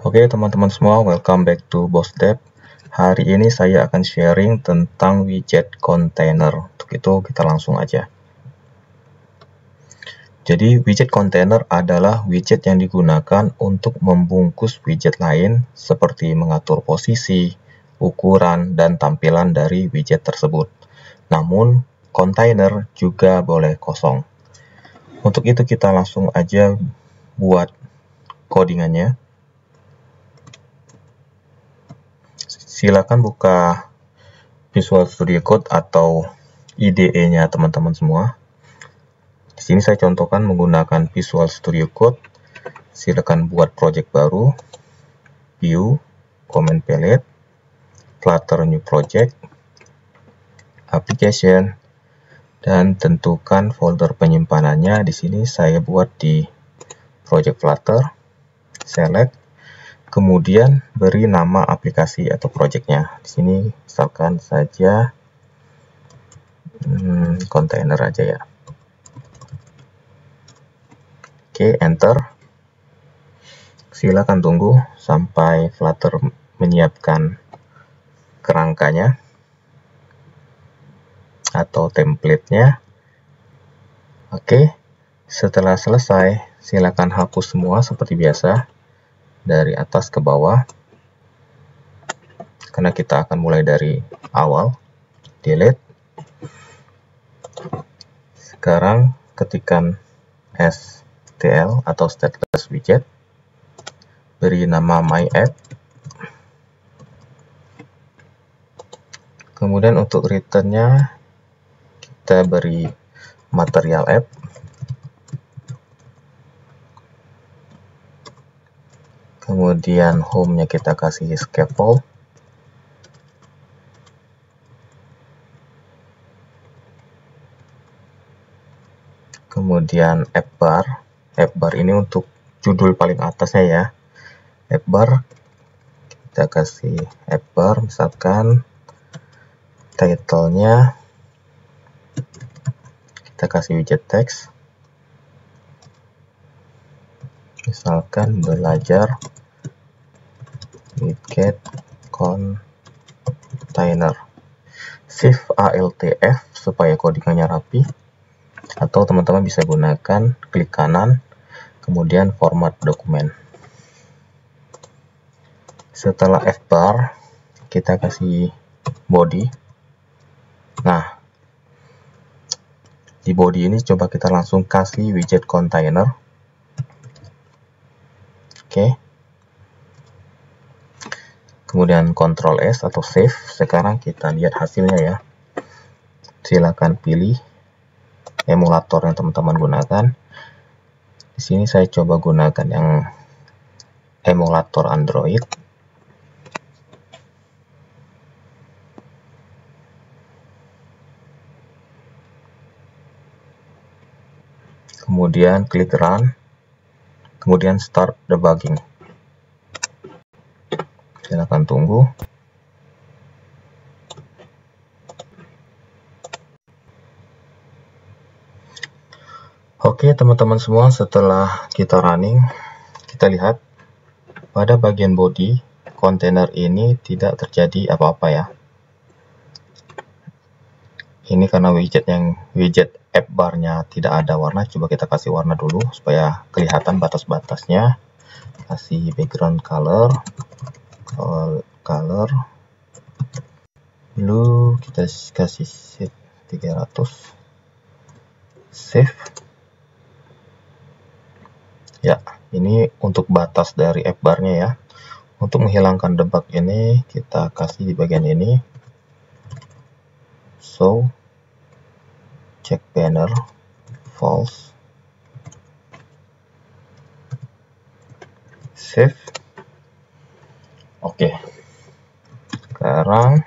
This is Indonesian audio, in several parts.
Oke teman-teman semua, welcome back to BossDev. Hari ini saya akan sharing tentang widget container. Untuk itu kita langsung aja. Jadi widget container adalah widget yang digunakan untuk membungkus widget lain seperti mengatur posisi, ukuran, dan tampilan dari widget tersebut. Namun, container juga boleh kosong. Untuk itu kita langsung aja buat codingannya. Silakan buka Visual Studio Code atau IDE-nya teman-teman semua. Di sini saya contohkan menggunakan Visual Studio Code. Silakan buat project baru, View, Command Palette, Flutter New Project, Application, dan tentukan folder penyimpanannya. Di sini saya buat di Project Flutter, Select. Kemudian beri nama aplikasi atau projectnya. Di sini misalkan saja container aja ya. Oke, enter. Silakan tunggu sampai Flutter menyiapkan kerangkanya atau template-nya. Oke, setelah selesai, silakan hapus semua seperti biasa dari atas ke bawah. Karena kita akan mulai dari awal. Delete. Sekarang ketikkan STL atau stateless widget. Beri nama myApp. Kemudian untuk return-nya kita beri material app. Kemudian home-nya kita kasih scaffold. Kemudian app bar. App bar ini untuk judul paling atasnya ya. App bar kita kasih app bar, misalkan title-nya kita kasih widget text. Misalkan belajar widget container. Shift ALTF supaya codingannya rapi. Atau teman-teman bisa gunakan klik kanan, kemudian format dokumen. Setelah F-bar, kita kasih body. Nah, di body ini coba kita langsung kasih widget container. Oke. Kemudian Ctrl S atau save. Sekarang kita lihat hasilnya ya. Silakan pilih emulator yang teman-teman gunakan. Di sini saya coba gunakan yang emulator Android. Kemudian klik run. Kemudian start debugging. Silakan tunggu. Oke teman-teman semua, setelah kita running, kita lihat pada bagian body kontainer ini tidak terjadi apa-apa ya. Ini karena widget app bar-nya tidak ada warna. Coba kita kasih warna dulu supaya kelihatan batas-batasnya. Kasih background color blue, kita kasih set 300. Save. Ya, ini untuk batas dari app bar-nya ya. Untuk menghilangkan debug ini, kita kasih di bagian ini. So, check banner, false. Save. Oke. Sekarang,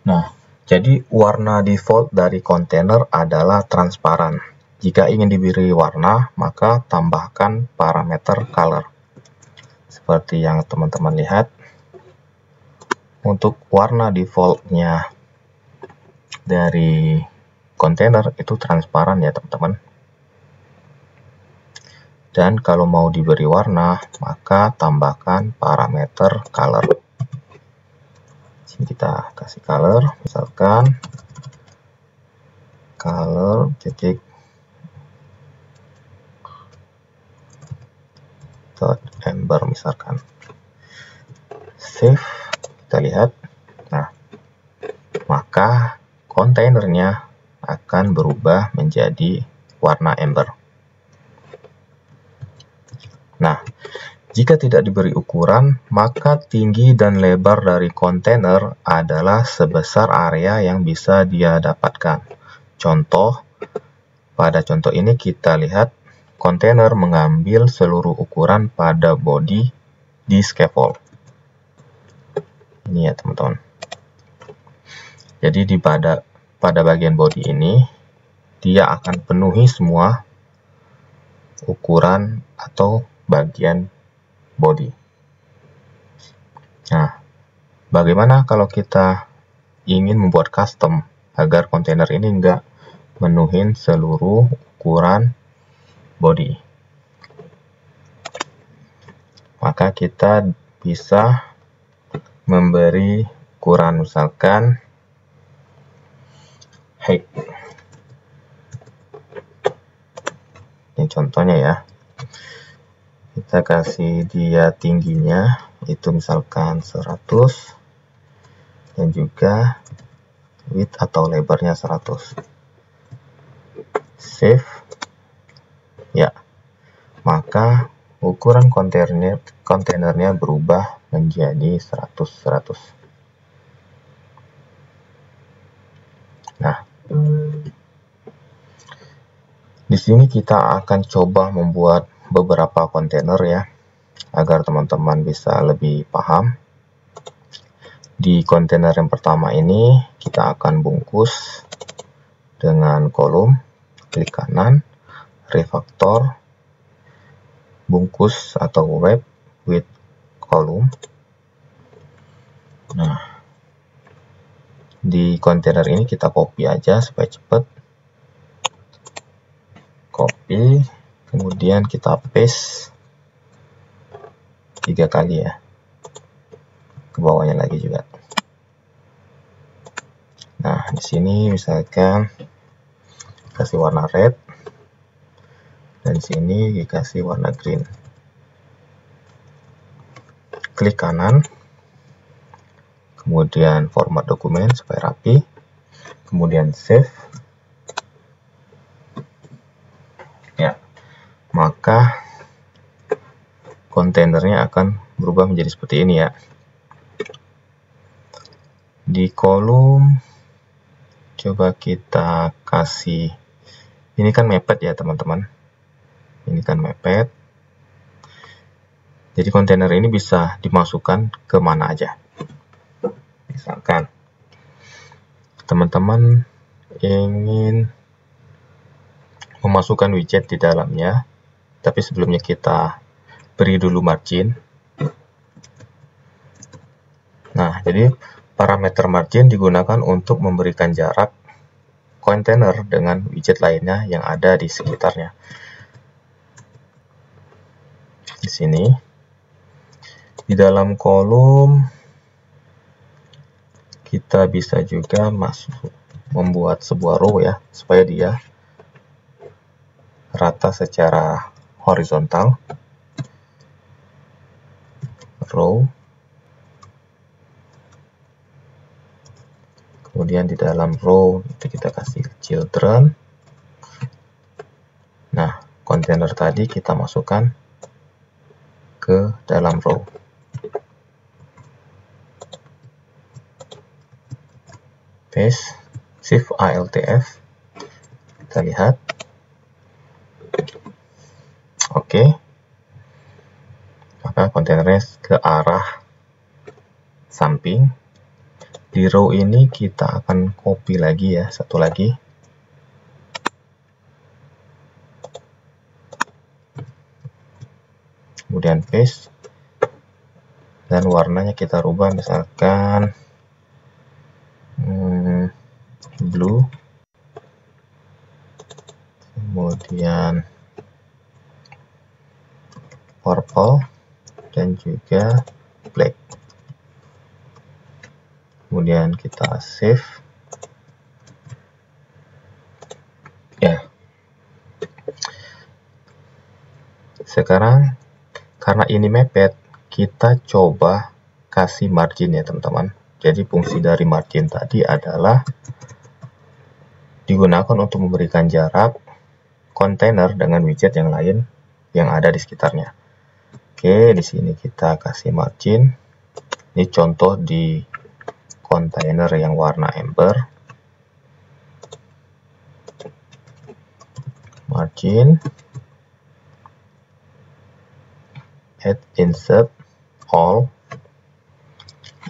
nah, jadi warna default dari kontainer adalah transparan. Jika ingin diberi warna, maka tambahkan parameter color. Seperti yang teman-teman lihat, untuk warna defaultnya dari kontainer itu transparan ya teman-teman. Dan kalau mau diberi warna, maka tambahkan parameter color. Sini kita kasih color, misalkan color titik .ember misalkan. Save, kita lihat. Nah, maka kontainernya akan berubah menjadi warna ember. Nah, jika tidak diberi ukuran, maka tinggi dan lebar dari kontainer adalah sebesar area yang bisa dia dapatkan. Contoh, pada contoh ini kita lihat kontainer mengambil seluruh ukuran pada bodi di scaffold. Ini ya teman-teman. Jadi pada bagian bodi ini, dia akan penuhi semua ukuran atau bagian body. Nah, bagaimana kalau kita ingin membuat custom agar kontainer ini enggak menuhin seluruh ukuran body? Maka kita bisa memberi ukuran, misalkan height. Ini contohnya ya. Kita kasih dia tingginya itu misalkan 100 dan juga width atau lebarnya 100. Save. Ya. Maka ukuran kontainernya berubah menjadi 100. Nah, di sini kita akan coba membuat beberapa kontainer ya, agar teman-teman bisa lebih paham. Di kontainer yang pertama ini kita akan bungkus dengan kolom, klik kanan, refactor, bungkus atau wrap with kolom. Nah, di kontainer ini kita copy aja supaya cepat. Copy, kemudian kita paste 3 kali ya, ke bawahnya lagi juga. Nah, di sini misalkan kasih warna red dan di sini dikasih warna green. Klik kanan, kemudian format dokumen supaya rapi, kemudian save. Ya, maka kontainernya akan berubah menjadi seperti ini ya. Di kolom coba kita kasih, ini kan mepet ya teman-teman, ini kan mepet, jadi kontainer ini bisa dimasukkan ke mana aja. Misalkan teman-teman ingin memasukkan widget di dalamnya, tapi sebelumnya kita beri dulu margin. Nah, jadi parameter margin digunakan untuk memberikan jarak kontainer dengan widget lainnya yang ada di sekitarnya. Di sini, di dalam kolom, kita bisa juga membuat sebuah row ya, supaya dia rata secara horizontal. Row. Kemudian di dalam row itu kita kasih children. Nah, kontainer tadi kita masukkan ke dalam row. Paste, Shift ALTF. Kita lihat. Oke. Maka kontainernya ke arah samping. Di row ini kita akan copy lagi ya, satu lagi. Kemudian paste. Dan warnanya kita rubah misalkan blue. Kemudian all dan juga black. Kemudian kita save. Ya. Sekarang karena ini mepet, kita coba kasih margin ya teman-teman. Jadi fungsi dari margin tadi adalah digunakan untuk memberikan jarak kontainer dengan widget yang lain yang ada di sekitarnya. Oke, di sini kita kasih margin. Ini contoh di kontainer yang warna amber. Margin, add insert all.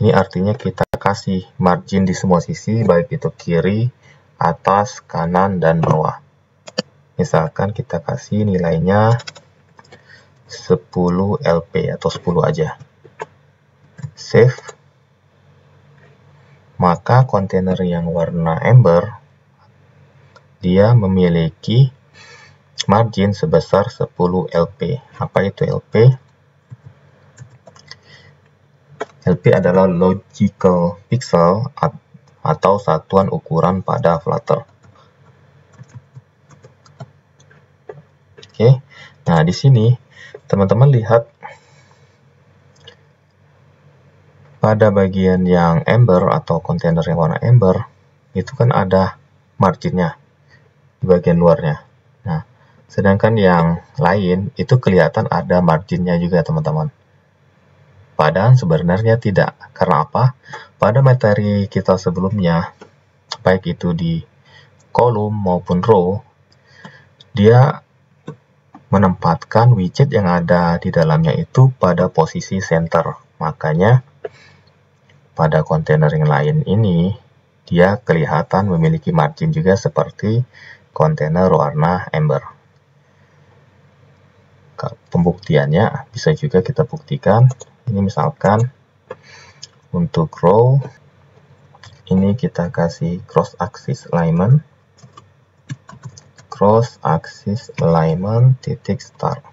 Ini artinya kita kasih margin di semua sisi, baik itu kiri, atas, kanan, dan bawah. Misalkan kita kasih nilainya 10 LP atau 10 aja. Save. Maka kontainer yang warna amber, dia memiliki margin sebesar 10 LP. Apa itu LP? LP adalah logical pixel atau satuan ukuran pada Flutter. Oke, nah di sini teman-teman lihat pada bagian yang amber atau kontainer yang warna amber itu kan ada marginnya di bagian luarnya. Nah, sedangkan yang lain itu kelihatan ada marginnya juga teman-teman. Padahal sebenarnya tidak. Karena apa? Pada materi kita sebelumnya, baik itu di kolom maupun row, dia menempatkan widget yang ada di dalamnya itu pada posisi center. Makanya pada kontainer yang lain ini, dia kelihatan memiliki margin juga seperti kontainer warna amber. Pembuktiannya bisa juga kita buktikan. Ini misalkan untuk row, ini kita kasih cross axis alignment titik start.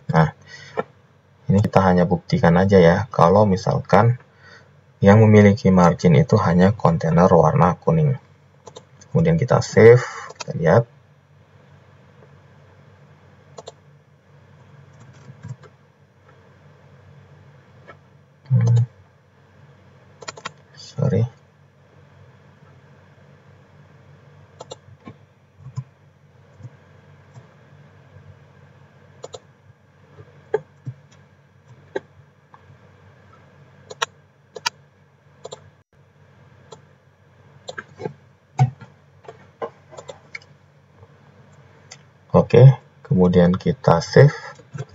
Nah, ini kita hanya buktikan aja ya, kalau misalkan yang memiliki margin itu hanya kontainer warna kuning. Kemudian kita save, kita lihat. Sorry. Oke, kemudian kita save,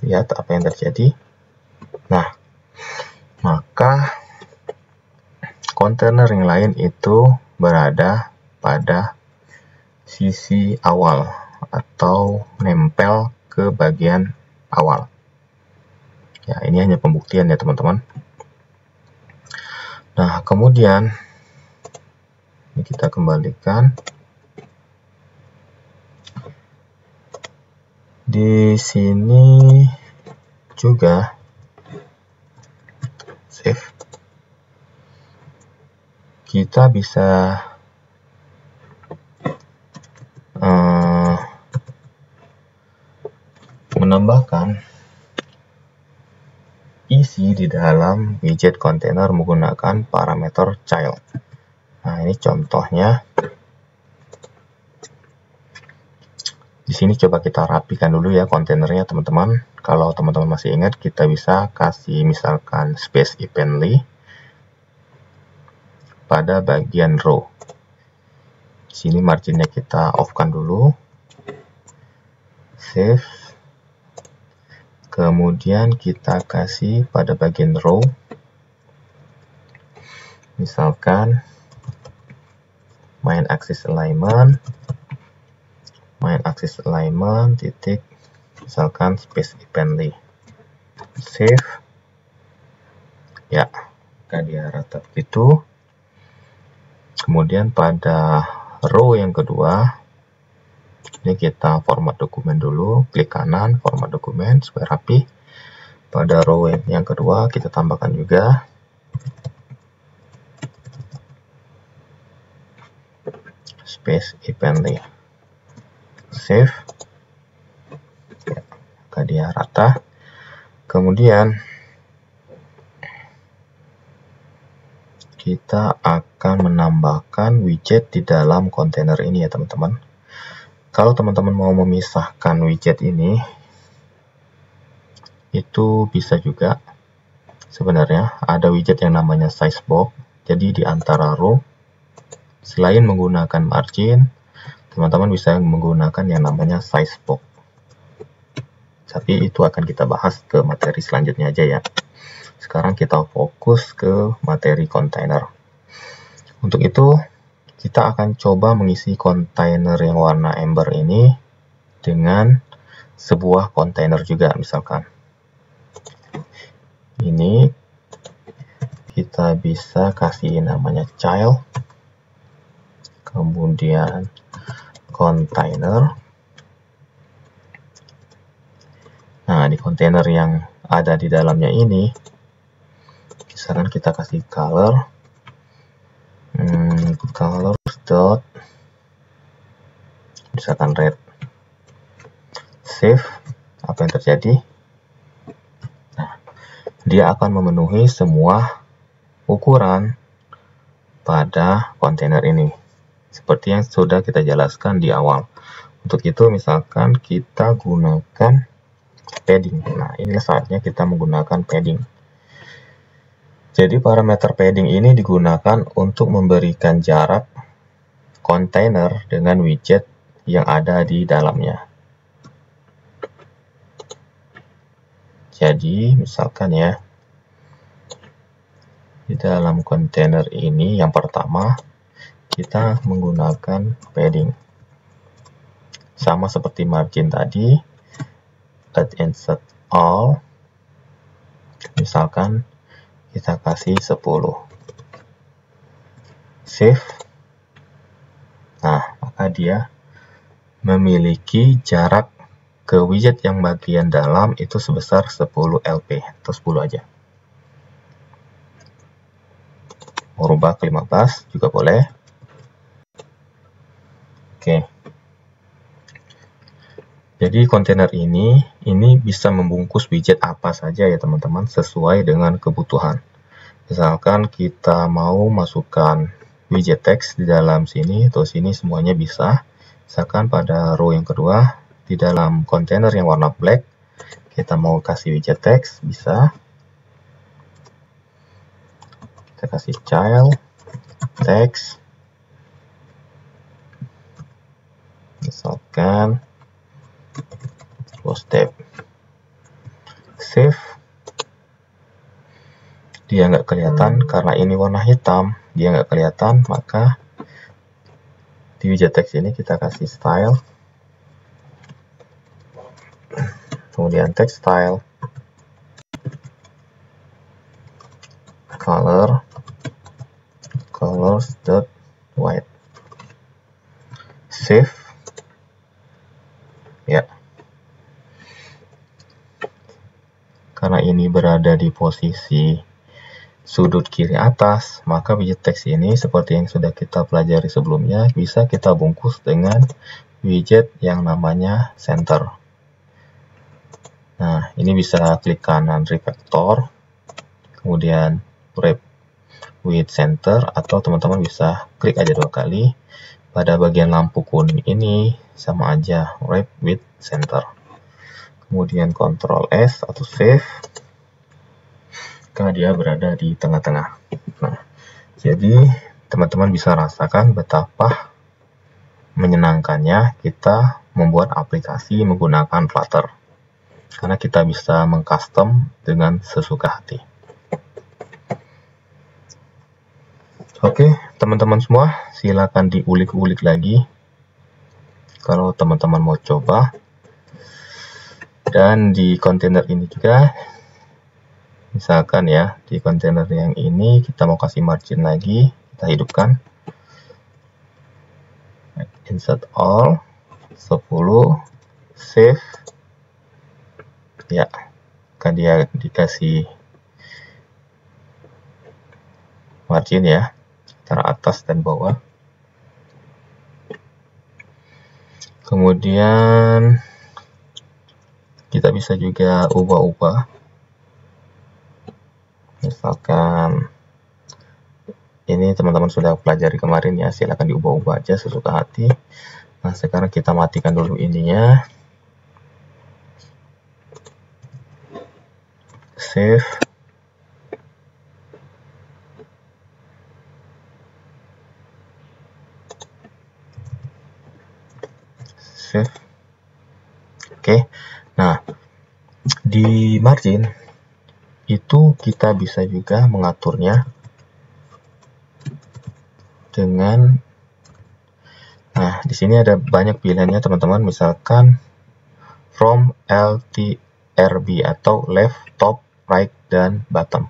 lihat apa yang terjadi. Nah, maka kontainer yang lain itu berada pada sisi awal atau nempel ke bagian awal. Ya, ini hanya pembuktian ya teman-teman. Nah, kemudian ini kita kembalikan. Di sini juga save. Kita bisa menambahkan isi di dalam widget kontainer menggunakan parameter child. Nah, ini contohnya. Di sini coba kita rapikan dulu ya kontainernya teman-teman. Kalau teman-teman masih ingat, kita bisa kasih misalkan space evenly pada bagian row. Di sini marginnya kita off-kan dulu. Save. Kemudian kita kasih pada bagian row. Misalkan main axis alignment titik misalkan space evenly. Save. Ya, maka dia rata begitu. Kemudian pada row yang kedua, Ini kita format dokumen dulu, klik kanan, format dokumen supaya rapi. Pada row yang kedua kita tambahkan juga space evenly. Save. Ya, maka dia rata. Kemudian kita akan menambahkan widget di dalam kontainer ini ya teman-teman. Kalau teman-teman mau memisahkan widget ini, itu bisa juga. Sebenarnya ada widget yang namanya size box. Jadi di antara row, selain menggunakan margin, teman-teman bisa menggunakan yang namanya size box. Tapi itu akan kita bahas ke materi selanjutnya aja ya. Sekarang kita fokus ke materi kontainer. Untuk itu, kita akan coba mengisi kontainer yang warna amber ini dengan sebuah kontainer juga, misalkan. Ini kita bisa kasih namanya child, kemudian kontainer. Nah, di kontainer yang ada di dalamnya ini, misalkan kita kasih color, dot, misalkan red. Save. Apa yang terjadi? Nah, dia akan memenuhi semua ukuran pada kontainer ini, seperti yang sudah kita jelaskan di awal. Untuk itu, misalkan kita gunakan padding. Nah, inilah saatnya kita menggunakan padding. Jadi parameter padding ini digunakan untuk memberikan jarak kontainer dengan widget yang ada di dalamnya. Jadi misalkan ya, di dalam kontainer ini yang pertama kita menggunakan padding. Sama seperti margin tadi, add insert all. Misalkan kita kasih 10. Save. Nah, maka dia memiliki jarak ke widget yang bagian dalam itu sebesar 10 LP atau 10 aja. Mau rubah ke 15 juga boleh. Oke. Jadi kontainer ini bisa membungkus widget apa saja ya teman-teman, sesuai dengan kebutuhan. Misalkan kita mau masukkan widget teks di dalam sini atau sini, semuanya bisa. Misalkan pada row yang kedua, di dalam kontainer yang warna black, kita mau kasih widget teks, bisa. Kita kasih child, text, misalkan close tab. Save. Dia nggak kelihatan karena ini warna hitam, dia nggak kelihatan, maka di widget text ini kita kasih style, kemudian text style, colors.white. Save. Ya. Karena ini berada di posisi sudut kiri atas, maka widget text ini seperti yang sudah kita pelajari sebelumnya, bisa kita bungkus dengan widget yang namanya center. Nah, ini bisa klik kanan refactor, kemudian wrap with center, atau teman-teman bisa klik aja 2 kali. Pada bagian lampu kuning ini sama aja, wrap with center. Kemudian Ctrl S atau save, karena dia berada di tengah-tengah. Nah, jadi teman-teman bisa rasakan betapa menyenangkannya kita membuat aplikasi menggunakan Flutter, karena kita bisa mengcustom dengan sesuka hati. Oke, teman-teman semua, silakan diulik-ulik lagi kalau teman-teman mau coba. Dan di kontainer ini juga, misalkan ya, di kontainer yang ini kita mau kasih margin lagi, kita hidupkan, insert all, 10, save. Ya, kan dia dikasih margin ya, antara atas dan bawah. Kemudian kita bisa juga ubah-ubah. Misalkan ini teman-teman sudah pelajari kemarin ya, silakan diubah-ubah aja sesuka hati. Nah, sekarang kita matikan dulu ininya. Save. Save. Oke. Nah, di margin itu kita bisa juga mengaturnya dengan, nah di sini ada banyak pilihannya teman-teman, misalkan from, LTRB atau left, top, right, dan bottom.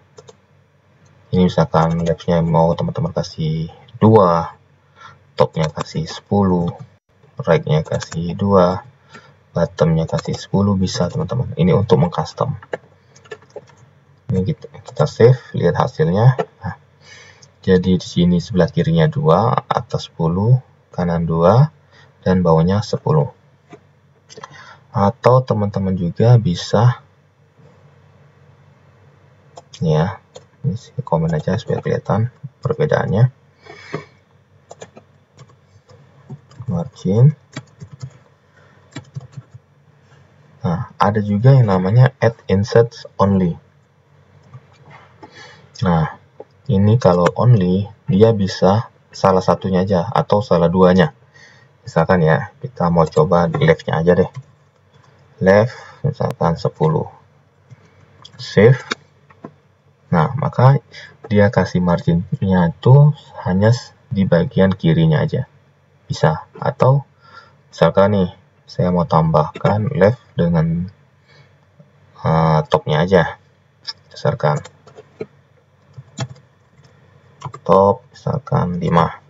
Ini misalkan left-nya mau teman-teman kasih 2, top-nya kasih 10, right-nya kasih 2, bottom-nya kasih 10, bisa teman-teman. Ini untuk mengcustom. Ini kita save, lihat hasilnya. Nah, jadi di sini sebelah kirinya 2, atas 10, kanan 2, dan bawahnya 10. Atau teman-teman juga bisa, ya, ini komen aja supaya kelihatan perbedaannya. Margin. Nah, ada juga yang namanya add inserts only. Nah, ini kalau only, dia bisa salah satunya aja atau salah duanya. Misalkan ya, kita mau coba left-nya aja deh. Left, misalkan 10. Save. Nah, maka dia kasih marginnya itu hanya di bagian kirinya aja. Bisa. Atau, misalkan nih, saya mau tambahkan left dengan top-nya aja. Misalkan top, misalkan 5.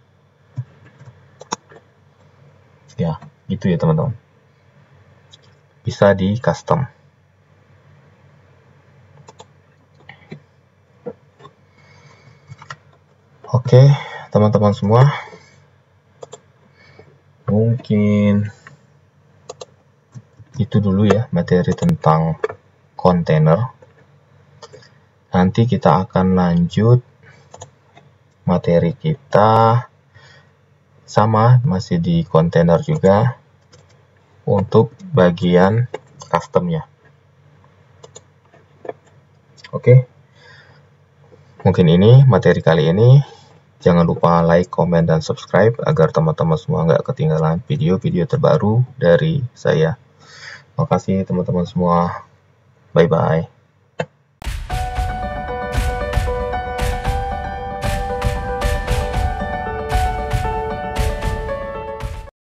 Ya, gitu ya teman-teman. Bisa di custom. Oke, teman-teman semua. Mungkin itu dulu ya materi tentang kontainer. Nanti kita akan lanjut materi kita sama, masih di kontainer juga, untuk bagian customnya. Oke, mungkin ini materi kali ini. Jangan lupa like, komen, dan subscribe agar teman-teman semua nggak ketinggalan video-video terbaru dari saya. Makasih teman-teman semua. Bye-bye.